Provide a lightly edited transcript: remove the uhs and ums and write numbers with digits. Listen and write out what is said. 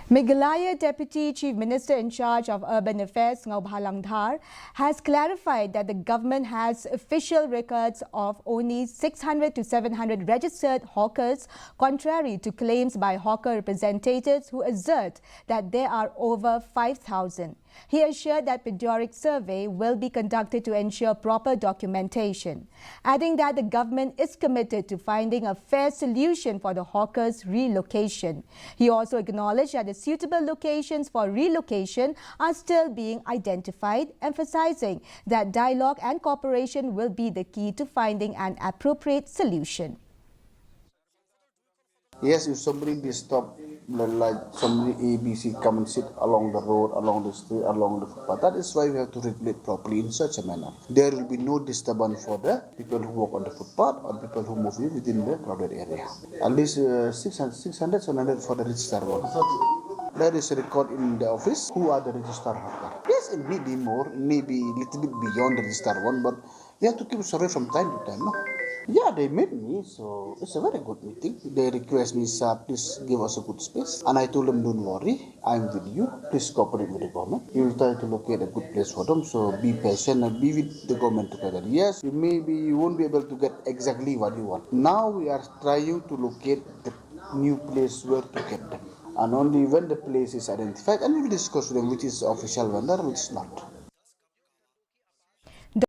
Meghalaya Deputy Chief Minister in charge of Urban Affairs, Dhar, has clarified that the government has official records of only 600 to 700 registered hawkers, contrary to claims by hawker representatives who assert that there are over 5,000. He assured that periodic survey will be conducted to ensure proper documentation, adding that the government is committed to finding a fair solution for the hawkers' relocation. He also acknowledged that the suitable locations for relocation are still being identified, emphasizing that dialogue and cooperation will be the key to finding an appropriate solution. Yes, if somebody disturb, like somebody ABC come and sit along the road, along the street, along the footpath, that is why we have to regulate properly in such a manner. There will be no disturbance for the people who walk on the footpath or people who move within the crowded area. At least 600, 700 for the registered one. There is a record in the office who are the registered hawker. Yes, it may be more, it may be a little bit beyond the registered one, but we have to keep survey from time to time. No? Yeah, they met me, so it's a very good meeting. They request me, sir, please give us a good space. And I told them, don't worry, I'm with you. Please cooperate with the government. We will try to locate a good place for them, so be patient and be with the government together. Yes, you won't be able to get exactly what you want. Now we are trying to locate the new place where to get them. And only when the place is identified, and we will discuss with them which is official vendor, which is not.